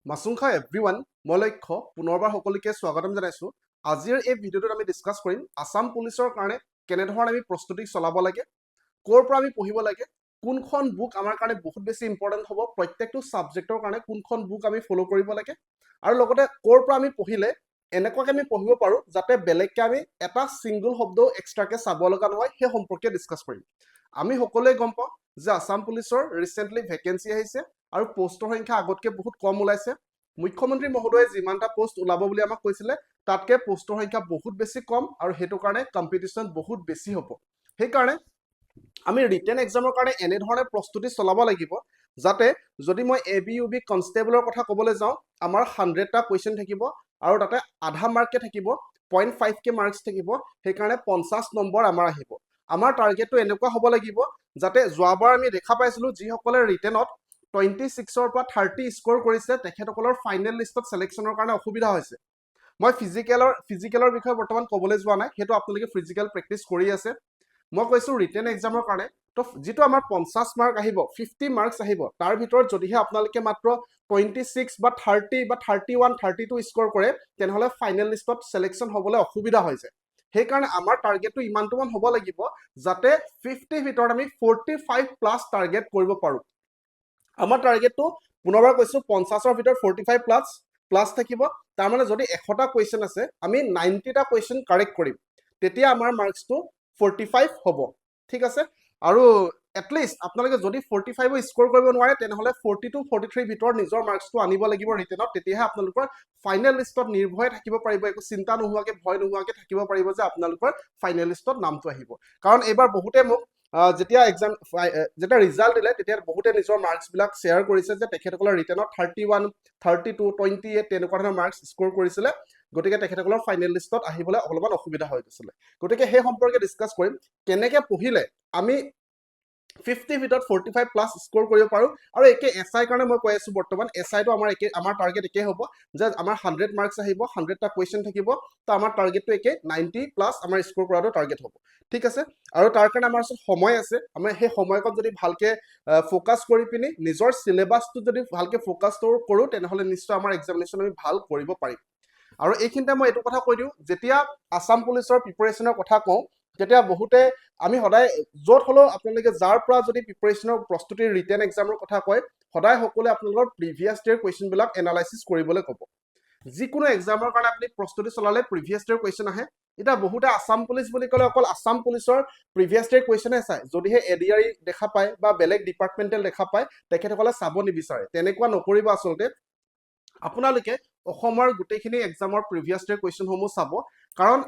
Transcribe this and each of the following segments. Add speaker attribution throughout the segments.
Speaker 1: মাছুংখা everyone মই লক্ষ্য পুনৰবাৰ সকলোকে স্বাগতম জনাইছো আজিৰ এই ভিডিঅ'টোত আমি ডিসকাস কৰিম আসাম পুলিচৰ কাৰণে কেনেধৰণে আমি প্ৰস্তুতি চলাব লাগে কোৰ পৰা আমি পঢ়িব লাগে কোনখন বুক আমাৰ কাৰণে বহুত বেছি ইম্পৰ্টেন্ট হ'ব প্ৰত্যেকটো সাবজেক্টৰ কাৰণে কোনখন বুক আমি ফলো কৰিব লাগে আৰু লগতে কোৰ পৰা আমি পঢ়িলে এনেকুৱাকে আমি পঢ়িব পাৰো যাতে বেলেগকে আমি এটা সিঙ্গল শব্দ এক্সট্ৰাকে চাব লগা নহয় সেই সম্পৰ্কে ডিসকাস কৰিম আমি সকলোৱে গম পাওঁ যে আসাম পুলিচৰ ৰিসেন্টলি ভ্যাকেন্সি আহিছে আৰু পোষ্টৰ সংখ্যা আগতকে বহুত কম ওলাইছে মুখ্যমন্ত্ৰী মহোদয়ে যিমানটা পোষ্ট ওলাব বুলি আমাক কৈছিলে তাতকে পোষ্টৰ সংখ্যা বহুত বেছি কম আৰু হেতু কাৰণে কম্পিটিশন বহুত বেছি হ'ব সেই কাৰণে আমি ৰিটেন এক্সামৰ কাৰণে এনে ধৰণে প্ৰস্তুতি চলাব লাগিব যাতে যদি মই এবিইউবি কনষ্টেবলৰ কথা ক'বলৈ যাওঁ আমাৰ 100টা কোৱেশ্চন থাকিব আৰু তাতে আধা মাৰ্ককে থাকিব 0.5 কে মাৰ্কছ থাকিব সেই কাৰণে 50 নম্বৰ আমাৰ আহিব আমাৰ টাৰ্গেটটো এনেকুৱা হ'ব লাগিব যাতে যোৱাবাৰ আমি দেখা পাইছিলো যি সকলে ৰিটেনত 26 ৰ পৰা 30 স্কোৰ কৰিছে তেখেতসকলৰ ফাইনেল লিষ্টত সিলেকশনৰ কাৰণে অসুবিধা হৈছে মই ফিজিকেলৰ বিষয়ে বৰ্তমান ক'বলৈ যোৱা নাই হেতু আপোনালোকে ফিজিকেল প্ৰেক্টিস কৰি আছে মই কৈছো ৰিটেন এক্সামৰ কাৰণে তো যেটো আমাৰ 50 মাৰ্ক আহিব 50 মাৰ্কছ আহিব তাৰ ভিতৰত যদিহে আপোনালোকে মাত্ৰ 26 বা 30 বা 31 32 স্কোৰ কৰে তেনেহলে ফাইনেল লিষ্টত সিলেকশন হ'বলৈ অসুবিধা হৈ যায় সেই কাৰণে আমাৰ টাৰ্গেটটো ইমানটো মান হ'ব লাগিব যাতে 50 ভিতৰত আমি 45 প্লাস টাৰ্গেট কৰিব পাৰো আমাৰ টাৰ্গেটটো পুনৰবাৰ কৈছো 50ৰ ভিতৰত 45 প্লাস থাকিব তাৰ মানে যদি 100টা কোৱেশ্চন আছে আমি 90টা কোৱেশ্চন কাৰেক্ট কৰিম তেতিয়া আমাৰ মাৰ্কসটো 45 হ'ব ঠিক আছে আৰু এটলিষ্ট আপোনালোকে যদি 45 স্কোৰ কৰিব নোৱাৰে তেনেহলে 42 43 ভিতৰত নিজৰ মাৰ্কসটো আনিব লাগিব ৰিটেনত তেতিয়াহে আপোনালোকৰ ফাইনেল লিষ্টত নিৰ্ভয় থাকিব পাৰিব একো চিন্তা নোহোৱাকে ভয় নোহোৱাকে থাকিব পাৰিব যে আপোনালোকৰ ফাইনেল লিষ্টত নামটো আহিব কাৰণ এবাৰ বহুতে মোক যেতিয়া এক্সাম যেতিয়া ৰিজাল্ট দিলে তেতিয়া বহুতে নিজৰ মাৰ্কস বিলাক শেয়াৰ কৰিছে যে তেখেতসকলৰ ৰিটেনত 31 32 28 তেনেকুৱা ধৰণৰ মাৰ্কস স্কোৰ কৰিছিলে গতিকে তেখেতসকলৰ ফাইনেল লিষ্টত আহিবলৈ অলপমান অসুবিধা হৈ গৈছিলে গতিকে সেই সম্পৰ্কে ডিসকাস কৰিম কেনেকে পঢ়িলে আমি 50 ভিতৰত 45 প্লাস স্কোৰ কৰিব পাৰো আৰু একে এসআই কাৰণে মই কৈ আছো বৰ্তমান এসআই টো আমাৰ টাৰ্গেট একে হ'ব যে আমাৰ 100 মাৰ্কস আহিব 100টা কোৱেশ্চন থাকিব তো আমাৰ টাৰ্গেটটো একে 90 প্লাস আমাৰ স্কোৰ কৰাটো টাৰ্গেট হ'ব ঠিক আছে আৰু তাৰ কাৰণে আমাৰ সময় আছে আমি সেই সময়কত যদি ভালকে ফোকাস কৰি পিনি নিজৰ সিলেবাসটো যদি ভালকে ফোকাস কৰো তেনেহলে নিশ্চয় আমাৰ এক্সামিনেশন আমি ভাল কৰিব পাৰিম আৰু এইখিনিতে মই এটো কথা কৈ দিও যেতিয়া আসাম পুলিচৰ প্ৰিপাৰেচনৰ কথা কওঁ তেতিয়া বহুতে আমি সদায় যত হলো আপোনালোকে যাৰ পৰা যদি প্ৰিপাৰেচনৰ প্ৰস্তুতিৰ ৰিটেন এক্সামৰ কথা কয় সদায় সকলোৱে আপোনালোকৰ প্ৰিভিয়াস ইয়াৰ কোৱেশ্চন বিলাক এনালাইসিস কৰিবলৈ ক'ব যিকোনো এক্সামৰ কাৰণে আপুনি প্ৰস্তুতি চলালে প্ৰিভিয়াস ইয়াৰ কোৱেশ্চন আহে এটা বহুতে আসাম পুলিচ বুলি ক'লে অকল আসাম পুলিচৰ প্ৰিভিয়াস ইয়াৰ কোৱেশ্চনে চাই যদিহে এডিআৰই দেখা পায় বা বেলেগ ডিপাৰ্টমেন্টেল দেখা পায় তেখেতসকলে চাব নিবিচাৰে তেনেকুৱা নকৰিব আচলতে আপোনালোকে অসমৰ গুটেখিনি এক্সামৰ প্ৰিভিয়াস ইয়াৰ কোৱেশ্চন সমূহ চাব কাৰণ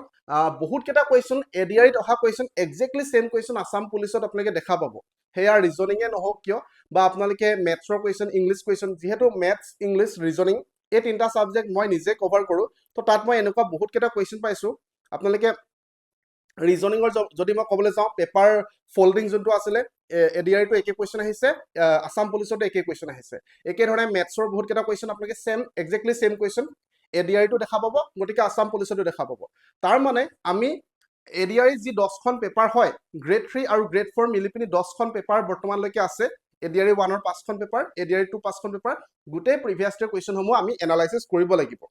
Speaker 1: বহুত কেটা কোৱেশ্চন এডিআৰইত অহা question exactly same question Assam পুলিচত আপোনালোকে দেখা পাব হেয়া ৰিজনিং এ নহওক কিয় বা আপোনালোকে মেথছৰ কোৱেশ্চন ইংলিশ কোৱেশ্চন যেহেতু মেথছ ইংলিশ ৰিজনিং এই তিনটা সাবজেক্ট মই নিজে কভাৰ কৰো তো তাত মই এনেকুৱা বহুত কেটা কোৱেশ্চন পাইছো আপোনালোকে ৰিজনিংৰ যদি মই ক'বলৈ যাওঁ পেপাৰ ফোল্ডিং যোনটো আছিলে এডিআৰই টো একে কোৱেশ্চন আহিছে আসাম পুলিচতো একে কোৱেশ্চন আহিছে একে ধৰণে মেথছৰ বহুত কেটা কোৱেশ্চন আপোনালোকে same exactly same question ADRE টো দেখা পাব গতিকে আসাম পুলিচতো দেখা পাব তাৰ মানে আমি এডিআৰই যি 10খন পেপাৰ হয় গ্ৰেড 3 আৰু গ্ৰেড 4 মিলি পিনি 10খন পেপাৰ বৰ্তমানলৈকে আছে এডিআৰই 1 ৰ 5খন পেপাৰ এডিআৰই 2 5খন পেপাৰ গুটে প্ৰিভিয়াস ইয়াৰ কোৱেশ্চন সমূহ আমি এনালাইসিস কৰিব লাগিব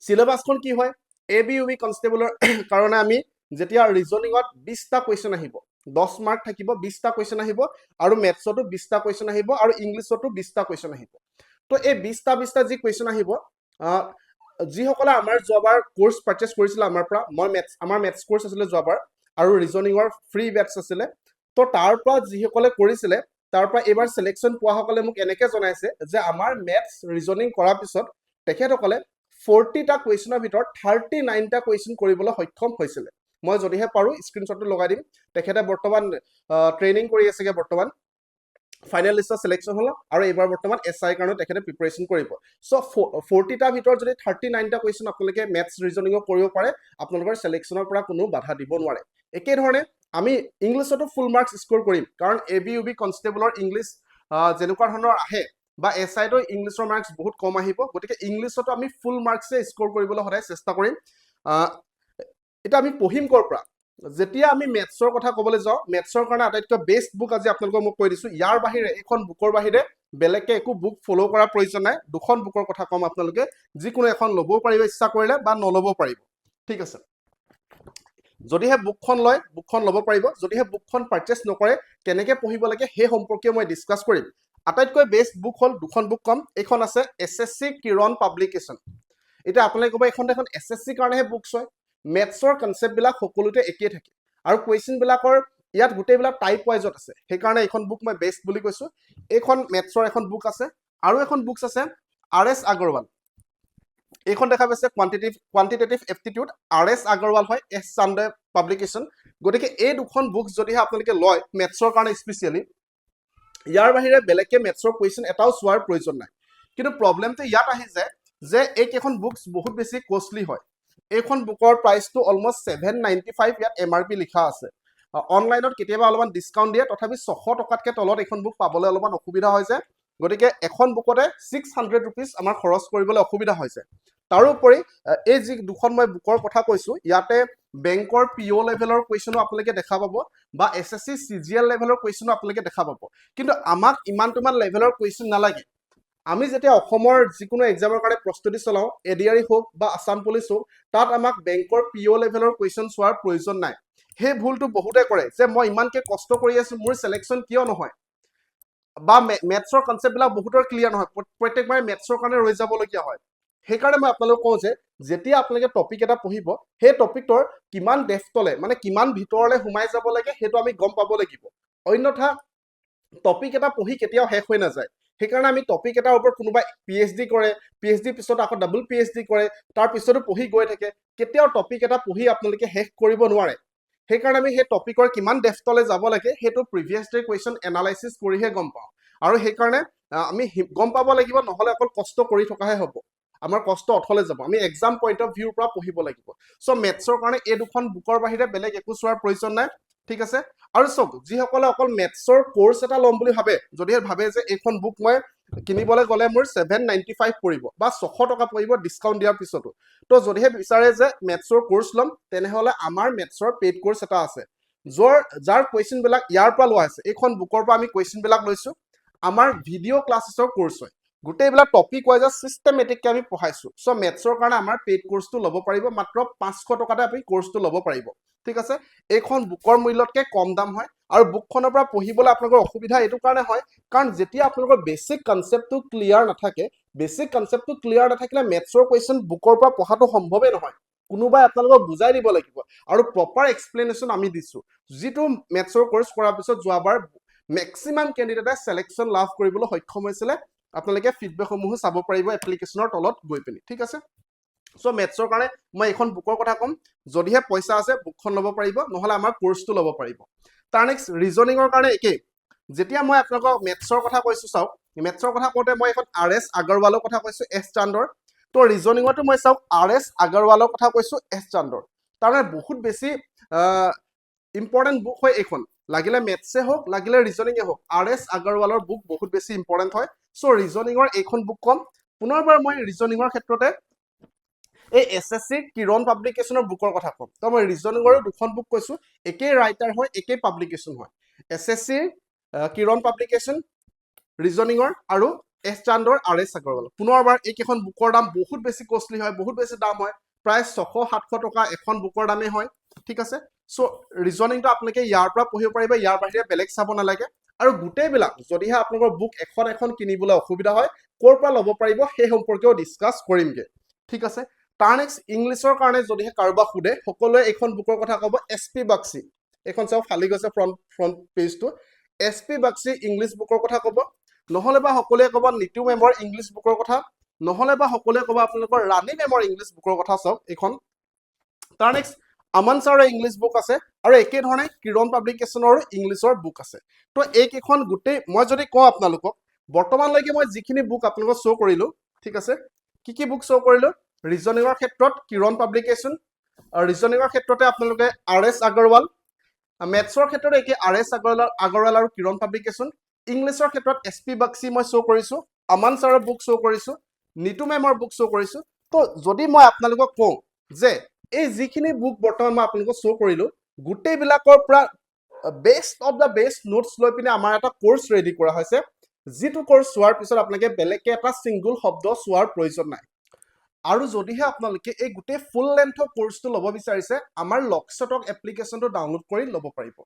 Speaker 1: সিলেবাসখন কি হয় এবিইউবি কনষ্টেবলৰ কাৰণে আমি যেতিয়া ৰিজনিংত 20টা কোৱেশ্চন আহিব 10 মাৰ্ক থাকিব 20টা কোৱেশ্চন আহিব আৰু মেথছতো 20টা কোৱেশ্চন আহিব আৰু ইংলিছতো 20টা কোৱেশ্চন আহিব তো এই 20টা যি কোৱেশ্চন আহিব যি সকলে আমাৰ যোৱাবাৰ কোৰ্স পাৰচেজ কৰিছিল আমাৰ পৰা মই আমাৰ মেথছ কোৰ্স আছিল যোৱাবাৰ আৰু ৰিজনিংৰ ফ্ৰী বেটছ আছিল তো তাৰ পৰা যি সকলে কৰিছিল তাৰ পৰা এবাৰ সিলেকশন পোৱা সকলে মোক এনেকে জনাইছে যে আমাৰ মেথছ ৰিজনিং কৰাৰ পিছত তেখেতসকলে 40টা কোৱেশ্চনৰ ভিতৰত 39টা কোৱেশ্চন কৰিবলৈ সক্ষম হৈছিল মই যদিহে পাৰো স্ক্ৰিনশ্বটটো লগাই দিম তেখেতে বৰ্তমান ট্ৰেইনিং কৰি আছেগে বৰ্তমান ফাইনেল লিষ্টত সিলেকশন হল আৰু এবাৰ বৰ্তমান এসআই কাৰণে তেখেতে প্ৰিপাৰেচন কৰিব সো 40টা ভিতৰত যদি 39টা কোৱেশ্চন আপোনালোকে মেথছ ৰিজনিং কৰিব পাৰে আপোনালোকৰ সিলেকশনৰ পৰা কোনো বাধা দিব নোৱাৰে একে ধৰণে আমি ইংলিছতো ফুল মাৰ্কস স্কোৰ কৰিম কাৰণ এবিইউবি কনষ্টেবলৰ ইংলিশ যেনেকুৱা ধৰণৰ আহে বা এসআই তো ইংলিছৰ মাৰ্কস বহুত কম আহিব গতিকে ইংলিছতো আমি ফুল মাৰ্কসে স্কোৰ কৰিবলৈ সদায় চেষ্টা কৰিম এটা আমি পঢ়িম কৰ পৰা যেতিয়া আমি মেথছৰ কথা ক'বলৈ যাওঁ, মেথছৰ কাৰণে আটাইতকৈ বেষ্ট বুক আজি আপোনালোকক মই কৈ দিছোঁ। ইয়াৰ বাহিৰে এইখন বুকৰ বাহিৰে বেলেগকে একো বুক ফ'ল' কৰাৰ প্ৰয়োজন নাই। দুখন বুকৰ কথা ক'ম আপোনালোকে, যিকোনো এখন ল'বও পাৰিব ইচ্ছা কৰিলে বা নল'বও পাৰিব, ঠিক আছে। যদিহে বুকখন লয়, বুকখন ল'ব পাৰিব। যদিহে বুকখন পাৰ্চেছ নকৰে, কেনেকৈ পঢ়িব লাগে সেই সম্পৰ্কে মই ডিছকাছ কৰিম। আটাইতকৈ বেষ্ট বুক হ'ল দুখন বুক ক'ম। এইখন আছে SSC কিৰণ পাব্লিকেশ্যন। এতিয়া আপোনালোকে ক'ব এইখন দেখোন SSC কাৰণেহে বুকছ হয়। মেথছৰ কনচেপ্টবিলাক সকলোতে একেই থাকে আৰু কুৱেশ্যনবিলাকৰ ইয়াত গোটেইবিলাক টাইপ ৱাইজত আছে। সেইকাৰণে এইখন বুক মই বেষ্ট বুলি কৈছোঁ। এইখন মেথছৰ এখন বুক আছে আৰু এখন বুকছ আছে RS আগৰৱাল। এইখন দেখা পাইছে কোৱান্টিটেটিভ এপ্টিটিউড, RS আগৰৱাল হয়, S চান্দে পাব্লিকেশ্যন। গতিকে এই দুখন বুকছ যদিহে আপোনালোকে লয় মেথছৰ কাৰণে স্পেচিয়েলি, ইয়াৰ বাহিৰে বেলেগকে মেথছৰ কুৱেশ্যন এটাও চোৱাৰ প্ৰয়োজন নাই। কিন্তু প্ৰব্লেমটো ইয়াত আহি যায় যে এইকেইখন বুকছ বহুত বেছি কষ্টলি হয়। এইখন বুকৰ প্ৰাইচটো অলমষ্ট 795, ইয়াত MRP লিখা আছে। অনলাইনত কেতিয়াবা অলপমান ডিছকাউণ্ট দিয়ে, তথাপি 600 টকাতকৈ তলত এইখন বুক পাবলৈ অলপমান অসুবিধা হৈ যায়। গতিকে এখন বুকতে 600 ৰুপিজ আমাৰ খৰচ কৰিবলৈ অসুবিধা হৈছে। তাৰোপৰি এই যি দুখন মই বুকৰ কথা কৈছোঁ, ইয়াতে বেংকৰ PO লেভেলৰ কুৱেশ্যনো আপোনালোকে দেখা পাব বা SSC CGL লেভেলৰ কুৱেশ্যনো আপোনালোকে দেখা পাব। কিন্তু আমাক ইমান লেভেলৰ কুৱেশ্যন নালাগে। আমি যেতিয়া অসমৰ যিকোনো এক্সামৰ কাৰণে প্ৰস্তুতি চলাওঁ, ADRE হওক বা আছাম পুলিচ হওক, তাত আমাক বেংকৰ PO লেভেলৰ কুৱেশ্যন চোৱাৰ প্ৰয়োজন নাই। সেই ভুলটো বহুতে কৰে যে মই ইমানকৈ কষ্ট কৰি আছোঁ, মোৰ চিলেকশ্যন কিয় নহয়, বা মেথছৰ কনচেপ্টবিলাক বহুতৰ ক্লিয়াৰ নহয়, প্ৰত্যেকবাৰে মেথছৰ কাৰণে ৰৈ যাবলগীয়া হয়। সেইকাৰণে মই আপোনালোকক কওঁ যে যেতিয়া আপোনালোকে টপিক এটা পঢ়িব, সেই টপিকটোৰ কিমান ডেফ্টলে মানে কিমান ভিতৰলৈ সোমাই যাব লাগে সেইটো আমি গম পাব লাগিব। অন্যথা টপিক এটা পঢ়ি কেতিয়াও শেষ হৈ নাযায়। সেইকাৰণে আমি টপিক এটাৰ ওপৰত কোনোবাই PhD কৰে, PhD পিছত আকৌ ডাবল PhD কৰে, তাৰ পিছতো পঢ়ি গৈ থাকে। কেতিয়াও টপিক এটা পঢ়ি আপোনালোকে শেষ কৰিব নোৱাৰে। সেইকাৰণে আমি সেই টপিকৰ কিমান ডেফ্টলৈ যাব লাগে সেইটো প্ৰিভিয়াছ ডে কুৱেশ্যন এনালাইচিছ কৰিহে গম পাওঁ। আৰু সেইকাৰণে আমি গম পাব লাগিব, নহ'লে অকল কষ্ট কৰি থকাহে হ'ব, আমাৰ কষ্ট অথলে যাব। আমি এক্সাম পইণ্ট অফ ভিউৰ পৰা পঢ়িব লাগিব। চ' মেথছৰ কাৰণে এই দুখন বুকৰ বাহিৰে বেলেগ একো চোৱাৰ প্ৰয়োজন নাই, ঠিক আছে। আৰু চাওক, যিসকলে অকল মেথছৰ কোৰ্চ এটা ল'ম বুলি ভাবে, যদিহে ভাবে যে এইখন বুক মই কিনিবলৈ গ'লে মোৰ 795 পৰিব বা 600 টকা পৰিব ডিছকাউণ্ট দিয়াৰ পিছতো, তো যদিহে বিচাৰে যে মেথছৰ কোৰ্চ ল'ম, তেনেহ'লে আমাৰ মেথছৰ পেইড কোৰ্চ এটা আছে, যাৰ কুৱেশ্যনবিলাক ইয়াৰ পৰা লোৱা আছে। এইখন বুকৰ পৰা আমি কুৱেশ্যনবিলাক লৈছোঁ। আমাৰ ভিডিঅ' ক্লাছেছৰ কোৰ্চ হয়, গোটেইবিলাক টপিক ৱাইজত চিষ্টেমেটিককৈ আমি পঢ়াইছোঁ। চ' মেথছৰ কাৰণে আমাৰ পেইড কোৰ্চটো ল'ব পাৰিব, মাত্ৰ 500 টকাতে আপুনি কোৰ্চটো ল'ব পাৰিব, ঠিক আছে। এইখন বুকৰ মূল্যতকৈ কম দাম হয় আৰু বুকখনৰ পৰা পঢ়িবলৈ আপোনালোকৰ অসুবিধা এইটো কাৰণে হয়, কাৰণ যেতিয়া আপোনালোকৰ বেছিক কনচেপ্টটো ক্লিয়াৰ নাথাকে, বেছিক কনচেপ্টটো ক্লিয়াৰ নাথাকিলে মেথছৰ কুৱেশ্যন বুকৰ পৰা পঢ়াটো সম্ভৱেই নহয়। কোনোবাই আপোনালোকক বুজাই দিব লাগিব আৰু প্ৰপাৰ এক্সপ্লেনেশ্যন আমি দিছোঁ, যিটো মেথছৰ কোৰ্চ কৰাৰ পিছত যোৱাবাৰ মেক্সিমাম কেণ্ডিডেটে চিলেকশ্যন লাভ কৰিবলৈ সক্ষম হৈছিলে। আপোনালোকে ফিডবেকসমূহো চাব পাৰিব এপ্লিকেশ্যনৰ তলত গৈ পিনি, ঠিক আছে। চ' মেথছৰ কাৰণে মই এইখন বুকৰ কথা ক'ম। যদিহে পইচা আছে বুকখন ল'ব পাৰিব, নহ'লে আমাৰ কোৰ্চটো ল'ব পাৰিব। তাৰ নেক্সট ৰিজনিঙৰ কাৰণে একেই। যেতিয়া মই আপোনালোকক মেথছৰ কথা কৈছোঁ, চাওক মেথছৰ কথা কওঁতে মই এখন RS আগৰৱালৰ কথা কৈছোঁ, S চান্দৰ। তো ৰিজনিঙতো মই চাওক RS আগৰৱালৰ কথা কৈছোঁ, S চান্দৰ। তাৰমানে বহুত বেছি ইম্পৰ্টেণ্ট বুক হয় এইখন, লাগিলে মেথছে হওক লাগিলে ৰিজনিঙে হওক, RS আগৰৱালৰ বুক বহুত বেছি ইম্পৰ্টেণ্ট হয়। চ' ৰিজনিঙৰ এইখন বুক কম। পুনৰবাৰ মই ৰিজনিঙৰ ক্ষেত্ৰতে এই SSC কিৰণ পাব্লিকেশ্যনৰ বুকৰ কথা ক'ম। তো মই ৰিজনিঙৰো দুখন বুক কৈছোঁ, একেই ৰাইটাৰ হয়, একেই পাব্লিকেশ্যন হয়। SSC কিৰণ পাব্লিকেশ্যন ৰিজনিঙৰ আৰু S চান্দৰ RS আগৰৱাল। পুনৰবাৰ এইকেইখন বুকৰ দাম বহুত বেছি কষ্টলি হয়, বহুত বেছি দাম হয়, প্ৰায় 600-700 টকা এখন বুকৰ দামেই হয়, ঠিক আছে। চ' ৰিজনিংটো আপোনালোকে ইয়াৰ পৰা পঢ়িব পাৰিব, ইয়াৰ বাহিৰে বেলেগ চাব নালাগে। আৰু গোটেইবিলাক যদিহে আপোনালোকৰ বুক এখন এখন কিনিবলৈ অসুবিধা হয়, ক'ৰ পৰা ল'ব পাৰিব সেই সম্পৰ্কেও ডিছকাছ কৰিমগৈ, ঠিক আছে। তাৰ নেক্সট ইংলিছৰ কাৰণে যদিহে কাৰোবাক সোধে, সকলোৱে এইখন বুকৰ কথা ক'ব, SP বাক্সি। এইখন চাওক ফালি গৈছে ফ্ৰণ্ট পেজটো। SP বাক্সি ইংলিছ বুকৰ কথা ক'ব, নহ'লে বা সকলোৱে ক'ব নিতু মেমৰ ইংলিছ বুকৰ কথা, নহ'লে বা সকলোৱে ক'ব আপোনালোকৰ ৰাণী মেমৰ ইংলিছ বুকৰ কথা। চাওক এইখন। তাৰ নেক্সট আমান ছাৰৰ ইংলিছ বুক আছে আৰু একেধৰণে কিৰণ পাব্লিকেশ্যনৰো ইংলিছৰ বুক আছে। তো এইকেইখন গোটেই মই যদি কওঁ আপোনালোকক, বৰ্তমানলৈকে মই যিখিনি বুক আপোনালোকক শ্ব' কৰিলোঁ, ঠিক আছে। কি বুক শ্ব' কৰিলোঁ? ৰিজনিঙৰ ক্ষেত্ৰত কিৰণ পাব্লিকেশ্যন, ৰিজনিঙৰ ক্ষেত্ৰতে আপোনালোকে RS আগৰৱাল, মেথছৰ ক্ষেত্ৰত একে RS আগৰৱাল আৰু কিৰণ পাব্লিকেশ্যন, ইংলিছৰ ক্ষেত্ৰত SP বাক্সি মই শ্ব' কৰিছোঁ, আমান ছাৰৰ বুক শ্ব' কৰিছোঁ, নিতু মেমৰ বুক শ্ব' কৰিছোঁ। তো যদি মই আপোনালোকক কওঁ যে এই যিখিনি বুক বৰ্তমান মই আপোনালোকক শ্ব' কৰিলোঁ, গোটেইবিলাকৰ পৰা best of the best notes লৈ পিনে আমাৰ এটা কোৰ্চ ৰেডি কৰা হৈছে, যিটো কোৰ্চ চোৱাৰ পিছত আপোনালোকে বেলেগকে এটা ছিংগুল শব্দ চোৱাৰ প্ৰয়োজন নাই। আৰু যদিহে আপোনালোকে এই গোটেই ফুল লেন্থৰ কোৰ্চটো ল'ব বিচাৰিছে, আমাৰ লকছটক এপ্লিকেশ্যনটো ডাউনলোড কৰি ল'ব পাৰিব।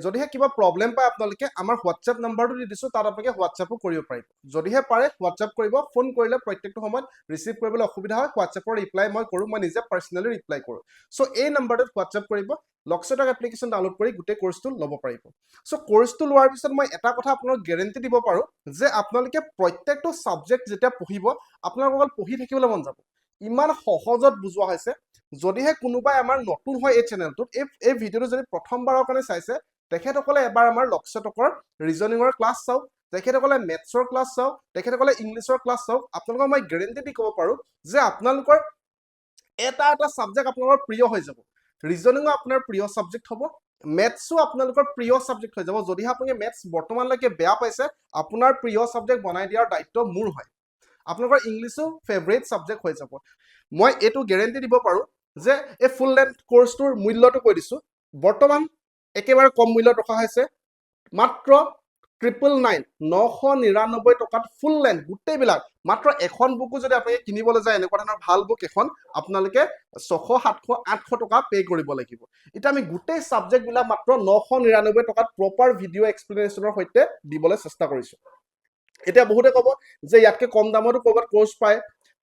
Speaker 1: যদিহে কিবা প্ৰব্লেম পায় আপোনালোকে আমাৰ হোৱাটছএপ নাম্বাৰটো দি দিছোঁ, তাত আপোনালোকে হোৱাটছএপো কৰিব পাৰিব। যদিহে পাৰে হোৱাটছএপ কৰিব, ফোন কৰিলে প্ৰত্যেকটো সময়ত ৰিচিভ কৰিবলৈ অসুবিধা হয়, হোৱাটছএপৰ ৰিপ্লাই মই কৰোঁ, মই নিজে পাৰ্চনেলি ৰিপ্লাই কৰোঁ। চ' এই নাম্বাৰটোত হোৱাটছএপ কৰিব, লকছটক এপ্লিকেশ্যন ডাউনলোড কৰি গোটেই কোৰ্চটো ল'ব পাৰিব। চ' কোৰ্চটো লোৱাৰ পিছত মই এটা কথা আপোনাক গেৰেণ্টি দিব পাৰোঁ যে আপোনালোকে প্ৰত্যেকটো ছাবজেক্ট যেতিয়া পঢ়িব, আপোনালোকৰ অকল পঢ়ি থাকিবলৈ মন যাব। ইমান সহজত বুজোৱা হৈছে। যদিহে কোনোবাই আমাৰ নতুন হয় এই চেনেলটোত, এই ভিডিঅ'টো যদি প্ৰথমবাৰৰ কাৰণে চাইছে, তেখেতসকলে এবাৰ আমাৰ লকছটকৰ ৰিজনিঙৰ ক্লাছ চাওক, তেখেতসকলে মেথছৰ ক্লাছ চাওক, তেখেতসকলে ইংলিছৰ ক্লাছ চাওক। আপোনালোকক মই গেৰেণ্টি দি ক'ব পাৰোঁ যে আপোনালোকৰ এটা এটা ছাবজেক্ট আপোনালোকৰ প্ৰিয় হৈ যাব। ৰিজনিঙো আপোনাৰ প্ৰিয় ছাবজেক্ট হ'ব, মেথছো আপোনালোকৰ প্ৰিয় ছাবজেক্ট হৈ যাব। যদিহে আপুনি মেথছ বৰ্তমানলৈকে বেয়া পাইছে, আপোনাৰ প্ৰিয় ছাবজেক্ট বনাই দিয়াৰ দায়িত্ব মোৰ হয়। আপোনালোকৰ ইংলিছো ফেভৰেট ছাবজেক্ট হৈ যাব। মই এইটো গেৰেণ্টি দিব পাৰোঁ যে এই ফুল লেন্থ কোৰ্চটোৰ মূল্যটো কৈ দিছোঁ। বৰ্তমান একেবাৰে কম মূল্যত ৰখা হৈছে, মাত্ৰ 999 999 টকাত ফুল লেন্থ গোটেইবিলাক। মাত্ৰ এখন বুকো যদি আপোনালোকে কিনিবলৈ যায়, এনেকুৱা ধৰণৰ ভাল বুক এখন আপোনালোকে 600 700 800 টকা পে' কৰিব লাগিব। এতিয়া আমি গোটেই ছাবজেক্টবিলাক মাত্ৰ 999 টকাত প্ৰপাৰ ভিডিঅ' এক্সপ্লেনেশ্যনৰ সৈতে দিবলৈ চেষ্টা কৰিছোঁ। এতিয়া বহুতে ক'ব যে ইয়াতকে কম দামতো ক'ৰবাত কোৰ্চ পায়।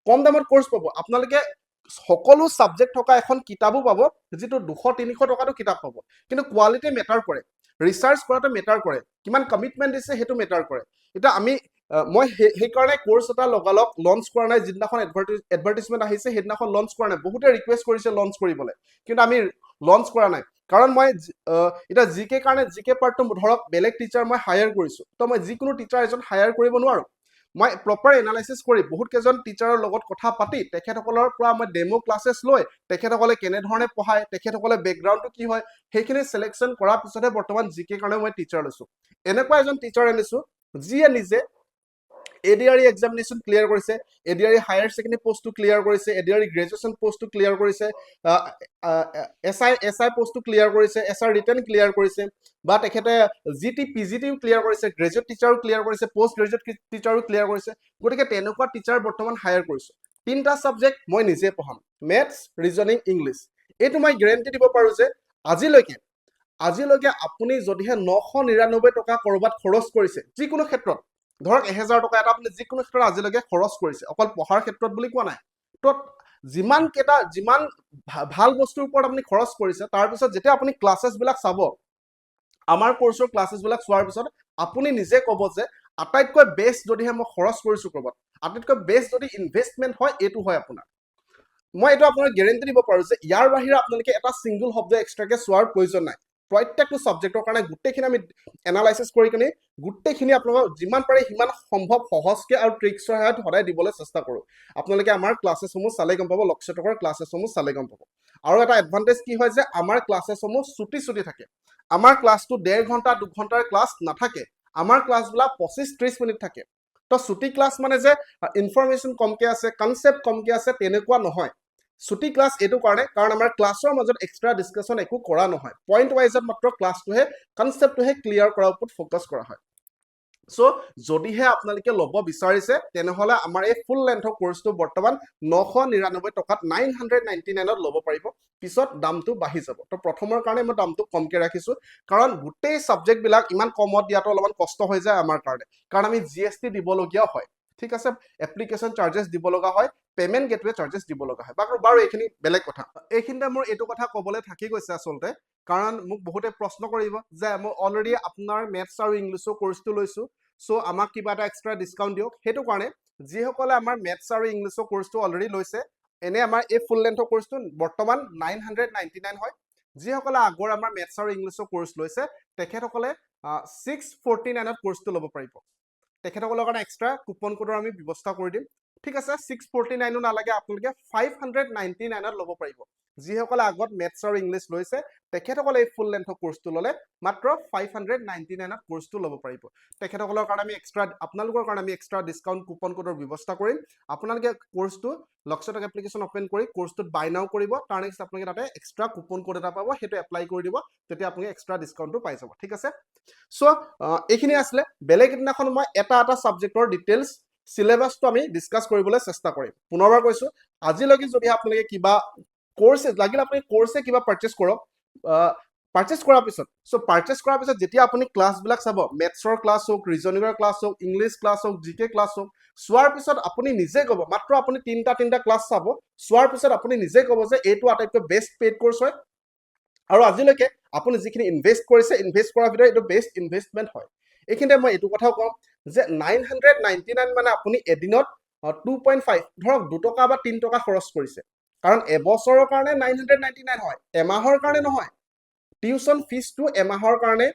Speaker 1: কম দামত কোৰ্চ পাব, আপোনালোকে সকলো ছাবজেক্ট থকা এখন কিতাপো পাব, যিটো 200-300 টকাতো কিতাপ পাব। কিন্তু কোৱালিটি মেটাৰ কৰে, ৰিচাৰ্চ কৰাটো মেটাৰ কৰে, কিমান কমিটমেণ্ট দিছে সেইটো মেটাৰ কৰে। এতিয়া মই সেইকাৰণে কোৰ্চ এটা লগালগ লঞ্চ কৰা নাই। যিদিনাখন এডভাৰটিজমেণ্ট আহিছে সেইদিনাখন লঞ্চ কৰা নাই। বহুতে ৰিকুৱেষ্ট কৰিছে লঞ্চ কৰিবলৈ, কিন্তু আমি লঞ্চ কৰা নাই। কাৰণ মই এতিয়া জিকে কাৰণে জিকে পাৰ্টটো ধৰক বেলেগ টিচাৰ মই হায়াৰ কৰিছোঁ, তো মই যিকোনো টিচাৰ এজন হায়াৰ কৰিব নোৱাৰোঁ। মই প্ৰপাৰ এনালাইচিছ কৰি বহুত কেইজন টিচাৰৰ লগত কথা পাতি তেখেতসকলৰ পৰা মই ডেমো ক্লাছেছ লৈ তেখেতসকলে কেনেধৰণে পঢ়ায়, তেখেতসকলে বেকগ্ৰাউণ্ডটো কি হয়, সেইখিনি চিলেকশ্যন কৰাৰ পিছতহে বৰ্তমান জিকে কাৰণে মই টিচাৰ লৈছোঁ। এনেকুৱা এজন টিচাৰ আনিছোঁ যিয়ে নিজে ADRE এক্সামিনেশ্যন ক্লিয়াৰ কৰিছে, ADRE হায়াৰ ছেকেণ্ডেৰী পষ্টটো ক্লিয়াৰ কৰিছে, ADRE গ্ৰেজুৱেশ্যন পষ্টটো ক্লিয়াৰ কৰিছে, SI পষ্টটো ক্লিয়াৰ কৰিছে, SR ৰিটেন ক্লিয়াৰ কৰিছে, বা তেখেতে GT PGTও ক্লিয়াৰ কৰিছে, গ্ৰেজুৱেট টিচাৰো ক্লিয়াৰ কৰিছে, পষ্ট গ্ৰেজুৱেট টিচাৰো ক্লিয়াৰ কৰিছে। গতিকে তেনেকুৱা টিচাৰ বৰ্তমান হায়াৰ কৰিছোঁ। 3টা ছাবজেক্ট মই নিজে পঢ়াম, মেথছ, ৰিজনিং, ইংলিছ। এইটো মই গেৰেণ্টি দিব পাৰোঁ যে আজিলৈকে আপুনি যদিহে 999 টকা ক'ৰবাত খৰচ কৰিছে, যিকোনো ক্ষেত্ৰত ধৰক 1000 টকা এটা আপুনি যিকোনো ক্ষেত্ৰত আজিলৈকে খৰচ কৰিছে, অকল পঢ়াৰ ক্ষেত্ৰত বুলি কোৱা নাই, তো যিমান ভাল বস্তুৰ ওপৰত আপুনি খৰচ কৰিছে, তাৰপিছত যেতিয়া আপুনি ক্লাছেছবিলাক চাব, আমাৰ কোৰ্চৰ ক্লাছেছবিলাক চোৱাৰ পিছত আপুনি নিজে ক'ব যে আটাইতকৈ বেষ্ট যদিহে মই খৰচ কৰিছোঁ ক'ৰবাত, আটাইতকৈ বেষ্ট যদি ইনভেষ্টমেণ্ট হয়, এইটো হয় আপোনাৰ। মই এইটো আপোনাক গেৰেণ্টি দিব পাৰোঁ যে ইয়াৰ বাহিৰে আপোনালোকে এটা ছিংগুল শব্দ এক্সট্ৰাকৈ চোৱাৰ প্ৰয়োজন নাই। প্ৰত্যেকটো ছাবজেক্টৰ কাৰণে গোটেইখিনি আমি এনালাইচিছ কৰি কিনে গোটেইখিনি আপোনালোকক যিমান পাৰে সিমান সম্ভৱ সহজকৈ আৰু ট্ৰিক্সৰ সহায়ত সদায় দিবলৈ চেষ্টা কৰোঁ। আপোনালোকে আমাৰ ক্লাছেছসমূহ চালে গম পাব, লকছটকৰ ক্লাছেছসমূহ চালে গম পাব। আৰু এটা এডভান্টেজ কি হয় যে আমাৰ ক্লাছেছসমূহ ছুটি থাকে। আমাৰ ক্লাছটো 1.5 ঘণ্টা 2 ঘণ্টাৰ ক্লাছ নাথাকে, আমাৰ ক্লাছবিলাক 25-30 মিনিট থাকে। তো ছুটি ক্লাছ মানে যে ইনফৰমেশ্যন কমকৈ আছে, কনচেপ্ট কমকৈ আছে, তেনেকুৱা নহয়। ছুটি ক্লাছ এইটো কাৰণে, কাৰণ আমাৰ ক্লাছৰ মাজত এক্সট্ৰা ডিছকাশ্যন একো কৰা নহয়, পইণ্ট ৱাইজত মাত্ৰ ক্লাছটোহে কনচেপ্টটোহে ক্লিয়াৰ কৰাৰ ওপৰত ফ'কাছ কৰা হয়। চ' যদিহে আপোনালোকে ল'ব বিচাৰিছে, তেনেহ'লে আমাৰ এই ফুল লেন্থৰ কোৰ্চটো বৰ্তমান 999 টকাত 999ত ল'ব পাৰিব। পিছত দামটো বাঢ়ি যাব। তো প্ৰথমৰ কাৰণে মই দামটো কমকৈ ৰাখিছোঁ, কাৰণ গোটেই ছাবজেক্টবিলাক ইমান কমত দিয়াটো অলপমান কষ্ট হৈ যায় আমাৰ কাৰণে, কাৰণ আমি GST দিবলগীয়া হয়, ঠিক আছে, এপ্লিকেশ্যন চাৰ্জেছ দিব লগা হয়, পেমেণ্ট গেটৱে চাৰ্জেছ দিব লগা হয়। বাৰু এইখিনি বেলেগ কথা। এইখিনিতে মোৰ এইটো কথা ক'বলৈ থাকি গৈছে আচলতে, কাৰণ মোক বহুতে প্ৰশ্ন কৰিব যে মই অলৰেডি আপোনাৰ মেথছ আৰু ইংলিছৰ কোৰ্চটো লৈছোঁ, চ' আমাক কিবা এটা এক্সট্ৰা ডিছকাউণ্ট দিয়ক। সেইটো কাৰণে যিসকলে আমাৰ মেথছ আৰু ইংলিছৰ কোৰ্চটো অলৰেডি লৈছে, এনে আমাৰ এই ফুল লেন্থৰ কোৰ্চটো বৰ্তমান 999 হয়। যিসকলে আগৰ আমাৰ মেথছ আৰু ইংলিছৰ কোৰ্চ লৈছে, তেখেতসকলে 649ত কোৰ্চটো ল'ব পাৰিব। তেখেতসকলৰ কাৰণে এক্সট্ৰা কুপন কোডৰ আমি ব্যৱস্থা কৰি দিম। ঠিক আছে 649 নালাগে আপোনালোকে 599 ল'ব পাৰিব যিসকলে আগত মেথছ আৰু ইংলিছ লৈছে তেখেতসকলে এই ফুল লেন্থৰ কোৰ্সটো ল'লে মাত্ৰ 599 কোৰ্সটো ল'ব পাৰিব তেখেতসকলৰ কাৰণে আমি এক্সট্ৰা আপোনালোকৰ কাৰণে আমি এক্সট্ৰা ডিসকাউন্ট কুপন কোডৰ ব্যৱস্থা কৰিম আপোনালোকে কোৰ্সটো লক্ষ্যটক এপ্লিকেশন ওপেন কৰি কোৰ্সটোত বাই নাও কৰিব তাৰ নেক্সট আপোনালোকে তাতে এক্সট্ৰা কুপন কোড এটা পাব হেতু এপ্লাই কৰি দিব তেতিয়া আপোনালোকে এক্সট্ৰা ডিসকাউন্টটো পাই যাব ঠিক আছে সো এইখিনি আসলে বেলেগ দিনাখন মই এটা সাবজেক্টৰ ডিটেইলছ সিলেবাসটো আমি ডিসকাস কৰিবলৈ চেষ্টা কৰিম পুনৰবাৰ কৈছো আজিলৈকে যদি আপোনালোকে কিবা কোৰ্স লাগিলে আপুনি কোৰ্সে কিবা পাৰচেজ কৰক পাৰচেজ কৰাৰ পিছত সো পাৰচেজ কৰাৰ পিছত যেতিয়া আপুনি ক্লাছ বিলাক চাব মেথছৰ ক্লাছ হোক ৰিজনিংৰ ক্লাছ হোক ইংলিছ ক্লাছ হোক জিকে ক্লাছ হোক সোৱাৰ পিছত আপুনি নিজে ক'ব মাত্ৰ আপুনি তিনটা ক্লাছ চাব সোৱাৰ পিছত আপুনি নিজে ক'ব যে এইটো আটাইতকৈ বেষ্ট পেইড কোৰ্স হয় আৰু আজিলৈকে আপুনি যিখিনি ইনভেষ্ট কৰিছে ইনভেষ্ট কৰাৰ ভিতৰত এইটো বেষ্ট ইনভেষ্টমেন্ট হয় এইখিনিতে মই এইটো কথাও কম যে 999 মানে আপুনি এদিনত 2.5 ধৰক 2 টকা বা 3 টকা খৰচ কৰিছে কাৰণ এবছৰৰ কাৰণে 999 হয় এমাহৰ কাৰণে নহয় টিউশন ফিজ টু এমাহৰ কাৰণে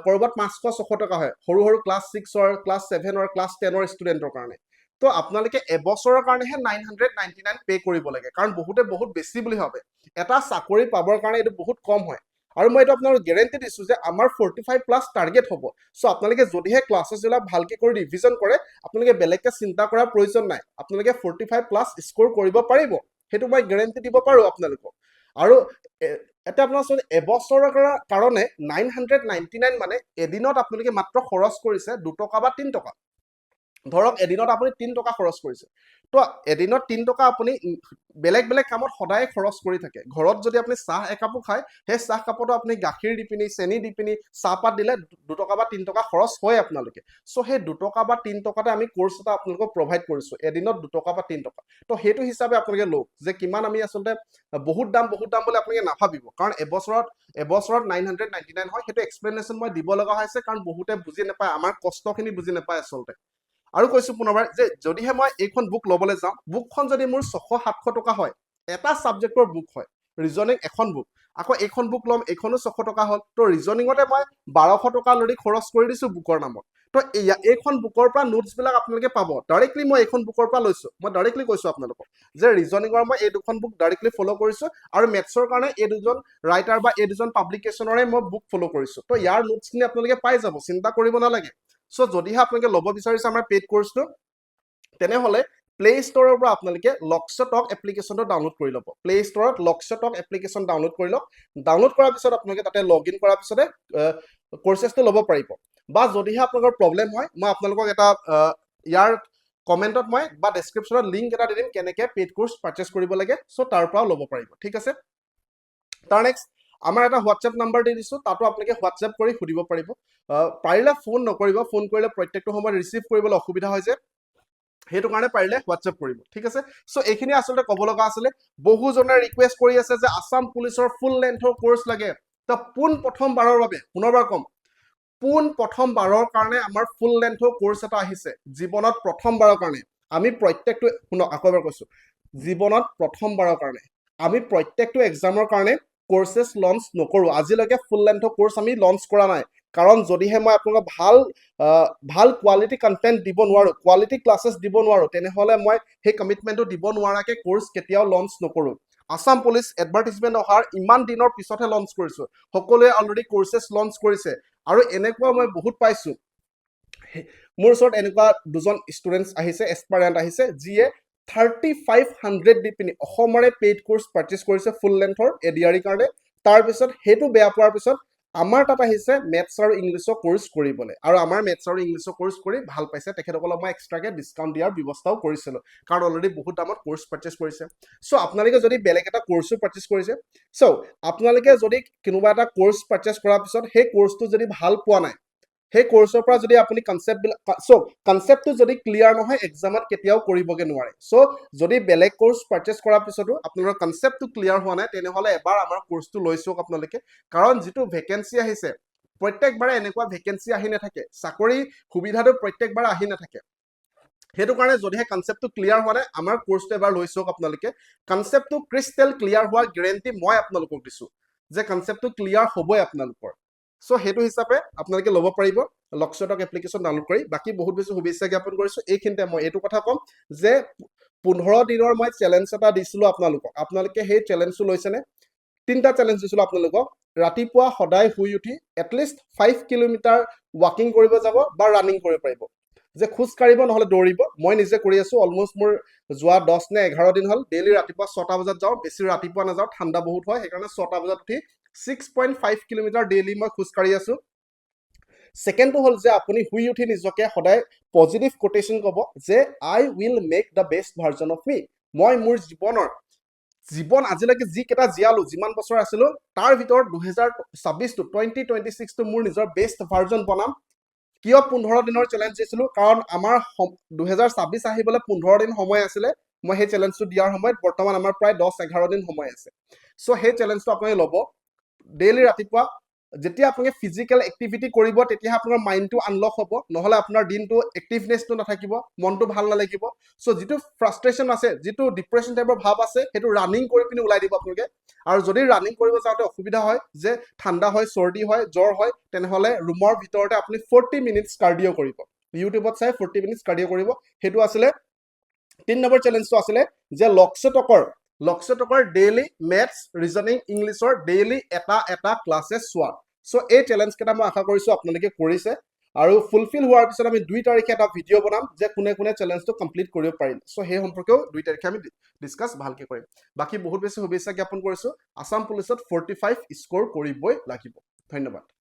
Speaker 1: কৰবাত 500-600 টকা হয় সৰু সৰু ক্লাছ 6 অৰ ক্লাছ 7 অৰ ক্লাছ 10 অৰ ষ্টুডেন্টৰ কাৰণে তো আপোনালোকে এবছৰৰ কাৰণেহে 999 পে কৰিব লাগে কাৰণ বহুতে বহুত বেছি বুলি ভাবে এটা চাকৰি পাবৰ কাৰণে এটো বহুত কম হয় আৰু মই এটা আপোনালোকক গ্যাৰান্টি দিছো যে আমাৰ 45 প্লাস টাৰ্গেট হ'ব সো আপোনালোকে যদিহে ক্লাसेस বিলাক ভালকে কৰি ৰিভিজন কৰে আপোনালোকে বেলেগকে চিন্তা কৰাৰ প্ৰয়োজন নাই আপোনালোকে 45 প্লাস স্কোৰ কৰিব পাৰিব হেতু মই গ্যাৰান্টি দিব পাৰো আপোনালোকক আৰু এটা আপোনাৰ এবছৰৰ কাৰণে 999 মানে এদিনত আপোনালোকে মাত্ৰ খৰচ কৰিছে 2 টকা বা 3 টকা ধৰক এদিনত আপুনি 3 টকা খৰচ কৰিছে তো এদিনত 3 টকা আপুনি বেলেগ বেলেগ কামত সদায় খৰচ কৰি থাকে ঘৰত যদি আপুনি চাহ একাপো খায় হে চাহ কাপটো আপুনি গাখীৰ দি পিনি চেনি দি পিনি চাহপাত দিলে 2 টকা বা 3 টকা খৰচ হয় আপোনালোকে সো হে 2 টকা বা 3 টকাতে আমি কোৰ্স এটা আপোনালোকক প্ৰভাইড কৰিছো এদিনত 2 টকা বা 3 টকা তো হেতু হিচাপে আপোনালোকে লওক যে কিমান আমি আসলে বহুত দাম বুলি আপোনালোকে নাভাবিব কাৰণ এবছৰত 999 হয় হেতু এক্সপ্লেনেশন মই দিব লগা হৈছে কাৰণ বহুতে বুজি নাপায় আমাৰ কষ্টখিনি বুজি নাপায় আসলে আৰু কৈছো পুনৰবাৰ যে যদিহে মই এইখন বুক লবলৈ যাওঁ বুকখন যদি মোৰ 600-700 টকা হয় এটা সাবজেক্টৰ বুক হয় ৰিজনিং এখন বুক আকৌ এইখন বুক লম এইখনো 600 টকা হল তো ৰিজনিংতে মই 1200 টকা লৰি খৰচ কৰি দিছো বুকৰ নামত তো এইখন বুকৰ পৰা নোটছ বিলাক আপোনালোকে পাব ডাইৰেক্টলি মই এইখন বুকৰ পৰা লৈছো মই ডাইৰেক্টলি কৈছো আপোনালোকক যে ৰিজনিংৰ মই এই দুখন বুক ডাইৰেক্টলি ফলো কৰিছো আৰু মেথছৰ কাৰণে এই দুজন ৰাইটাৰ বা এই দুজন পাব্লিকেশনৰে মই বুক ফলো কৰিছো তো ইয়াৰ নোটছখিনি আপোনালোকে পাই যাব চিন্তা কৰিব নালাগে সো যদিহে আপোনালোকে ল'ব বিচাৰিছে আমাৰ পেইড কোৰ্সটো তেনেহলে প্লে ষ্টৰৰ পৰা আপোনালোকে লক্ষ্যটক এপ্লিকেশনটো ডাউনলোড কৰি ল'ব প্লে ষ্টৰত লক্ষ্যটক এপ্লিকেশন ডাউনলোড কৰি লওক ডাউনলোড কৰাৰ পিছত আপোনালোকে তাতে লগইন কৰাৰ পিছতে কোৰ্সেছটো ল'ব পাৰিব বা যদিহে আপোনালোকৰ প্ৰবলেম হয় মই আপোনালোকক এটা ইয়াৰ কমেন্টত মই বা ডেসক্ৰিপচনত লিংক এটা দি দিম কেনেকৈ পেইড কোৰ্স পাৰচেজ কৰিব লাগে সো তাৰ পৰাও ল'ব পাৰিব ঠিক আছে তাৰ নেক্সট আমাৰ এটা হোৱাটসএপ নাম্বাৰ দি দিছো তাতো আপোনালোকে হোৱাটসএপ কৰি সুধিব পাৰিব পাৰিলে ফোন নকৰিব ফোন কৰিলে প্ৰত্যেকটো সময়ত ৰিসিভ কৰিবলৈ অসুবিধা হয় যে হেতু কাৰণে পাৰিলে হোৱাটসএপ কৰিব ঠিক আছে সো এইখিনি আসলে ক'ব লগা আছিল বহুজনে ৰিকুৱেষ্ট কৰি আছে যে আসাম পুলিচৰ ফুল লেন্থৰ কোৰ্স লাগে তো পোন প্ৰথমবাৰৰ বাবে পুনৰবাৰ কম পোন প্ৰথমবাৰৰ কাৰণে আমাৰ ফুল লেন্থৰ কোৰ্স এটা আহিছে জীৱনত প্ৰথমবাৰৰ কাৰণে আমি প্ৰত্যেকটো আকৌ এবাৰ কৈছো জীৱনত প্ৰথমবাৰৰ কাৰণে আমি প্ৰত্যেকটো এক্সামৰ কাৰণে কোৰ্সেছ লঞ্চ নকৰো আজিলৈকে ফুল লেন্থৰ কোৰ্স আমি লঞ্চ কৰা নাই কাৰণ যদিহে মই আপোনালোকক ভাল কোৱালিটি কন্টেন্ট দিব নোৱাৰো কোৱালিটি ক্লাसेस দিব নোৱাৰো তেনেহলে মই হে কমিটমেন্টটো দিব নোৱাৰাকে কোৰ্স কেতিয়াও লঞ্চ নকৰো আসাম পুলিচ এডভাৰটাইজমেন্ট অহাৰ ইমান দিনৰ পিছতহে লঞ্চ কৰিছো সকলোৱে অলৰেডি কোৰ্সেছ লঞ্চ কৰিছে আৰু এনেকুৱা মই বহুত পাইছো মোৰ ওচৰত এনেকুৱা দুজন ষ্টুডেন্টস আহিছে এসপায়াৰেন্ট আহিছে যিয়ে 3500 দি পিনি অসমৰে পেইড কোৰ্স পাৰচেজ কৰিছে ফুল লেন্থৰ এডিআৰই কাৰণে তাৰ পিছত হেতু বেয়া পোৱাৰ পিছত আমাৰ তাত আহিছে মেথছ আৰু ইংলিছৰ কোৰ্স কৰিবলৈ আৰু আমাৰ মেথছ আৰু ইংলিছৰ কোৰ্স কৰি ভাল পাইছে তেখেতসকলক মই এক্সট্ৰাকে ডিসকাউন্ট দিয়াৰ ব্যৱস্থাও কৰিছিল কাৰণ অলৰেডি বহুত দামত কোৰ্স পাৰচেজ কৰিছে সো আপোনালোকে যদি বেলেগ এটা কোৰ্সও পাৰচেজ কৰিছে সো আপোনালোকে যদি কিনোবা এটা কোৰ্স পাৰচেজ কৰাৰ পিছত সেই কোৰ্সটো যদি ভাল পোৱা নাই হে কোৰ্সৰ পৰা যদি আপুনি কনসেপ্টটো যদি ক্লিয়াৰ নহয় এক্সামত কেতিয়াও কৰিবগে নোৱাৰে সো যদি বেলেগ কোৰ্স পাৰচেজ কৰাৰ পিছতো আপোনালোকৰ কনসেপ্টটো ক্লিয়াৰ হোৱা নাই তেনেহলে এবাৰ আমাৰ কোৰ্সটো লৈছো আপোনালোকে কাৰণ যেটো ভ্যাকেন্সি আহিছে প্ৰত্যেকবাৰে এনেকুৱা ভ্যাকেন্সি আহি নাথাকে চাকৰি সুবিধাটো প্ৰত্যেকবাৰে আহি নাথাকে হেতু কাৰণে যদিহে কনসেপ্টটো ক্লিয়াৰ হোৱা নাই আমাৰ কোৰ্সটো এবাৰ লৈছো আপোনালোকে কনসেপ্টটো ক্ৰিস্টেল ক্লিয়াৰ হোৱা গ্যাৰান্টি মই আপোনালোকক দিছো যে কনসেপ্টটো ক্লিয়াৰ হ'বই আপোনালোকৰ সো হেতু হিচাপে আপোনালোকে ল'ব পাৰিব লক্ষ্যটক এপ্লিকেশন ডাউনলোড কৰি বাকি বহুত বেছি শুভেচ্ছা জ্ঞাপন কৰিছো এইখিনিতে মই এইটো কথা কম যে 15 দিনৰ মই চেলেঞ্জ এটা দিছিলো আপোনালোকক আপোনালোকে সেই চেলেঞ্জটো লৈছেনে 3টা চেলেঞ্জ দিছিলো আপোনালোকক ৰাতিপুৱা সদায় শুই উঠি এটলিষ্ট 5 কিলোমিটাৰ ৱাকিং কৰিব যাব বা ৰানিং কৰিব পাৰিব যে খোজ কাঢ়িব নহলে দৌৰিব মই নিজে কৰি আছো অলমোষ্ট মোৰ যোৱা 10 নে 11 দিন হল ডেইলি ৰাতিপুৱা 6টা বজাত যাওঁ বেছি ৰাতিপুৱা নাযাওঁ ঠাণ্ডা বহুত হয় সেইকাৰণে 6টা বজাত উঠি 6.5 কিলোমিটাৰ ডেইলি মই খোজ কাঢ়ি আছো সেকেন্ডটো হল যে আপুনি শুই উঠি নিজকে সদায় পজিটিভ কোটেশন কব যে I will make the best version of me মই মোৰ জীৱন আজিলৈকে যি কেটা জিয়ালো যিমান বছৰ আছিলো তাৰ ভিতৰত 2026 টো 2026 টো মোৰ নিজৰ বেষ্ট ভাৰ্জন বনাম কিয় 15 দিনৰ চেলেঞ্জ দিছিলো কাৰণ আমাৰ 2026 আহিবলৈ 15 দিন সময় আছিলে মই সেই চেলেঞ্জটো দিয়াৰ সময়ত বৰ্তমান আমাৰ প্ৰায় 10-11 দিন সময় আছে সো সেই চেলেঞ্জটো আপুনি ল'ব ডেইলি ৰাতিপুৱা যেতিয়া আপুনি ফিজিক্যাল এক্টিভিটি কৰিব তেতিয়া আপোনাৰ মাইন্ডটো আনলক হ'ব নহলে আপোনাৰ দিনটো এক্টিভনেছটো নাথাকিব মনটো ভাল নালাগিব সো যেটো ফ্ৰাষ্ট্ৰেচন আছে যেটো ডিপ্ৰেছন টাইপৰ ভাব আছে হেতু ৰানিং কৰি পিনি উলাই দিব আপোনালোকে আৰু যদি ৰানিং কৰিব যাওঁতে অসুবিধা হয় যে ঠাণ্ডা হয় সৰ্দি হয় জ্বৰ হয় তেনেহলে ৰুমৰ ভিতৰতে আপুনি 40 মিনিটস কাৰ্ডিও কৰিব ইউটিউবত চাই 40 মিনিটস কাৰ্ডিও কৰিব হেতু আছিলে 3 নম্বৰ চেলেঞ্জটো আছিলে যে লক্ষ্যটকৰ ডেইলি মেথছ ৰিজনিং ইংলিছৰ ডেইলি এটা ক্লাसेस চোৱা সো এই চেলেঞ্জ কেটা মই আশা কৰিছো আপোনালোকে কৰিছে আৰু ফুলফিল হোৱাৰ পিছত আমি 2 তাৰিখে এটা ভিডিও বনাম যে কোনে চেলেঞ্জটো কমপ্লিট কৰিব পাৰিল সো সেই সম্পৰ্কেও 2 তাৰিখে আমি ডিসকাস ভালকে কৰিম বাকি বহুত বেছি শুভেচ্ছা জ্ঞাপন কৰিছো আসাম পুলিচত 45 স্কোৰ কৰিবই লাগিব ধন্যবাদ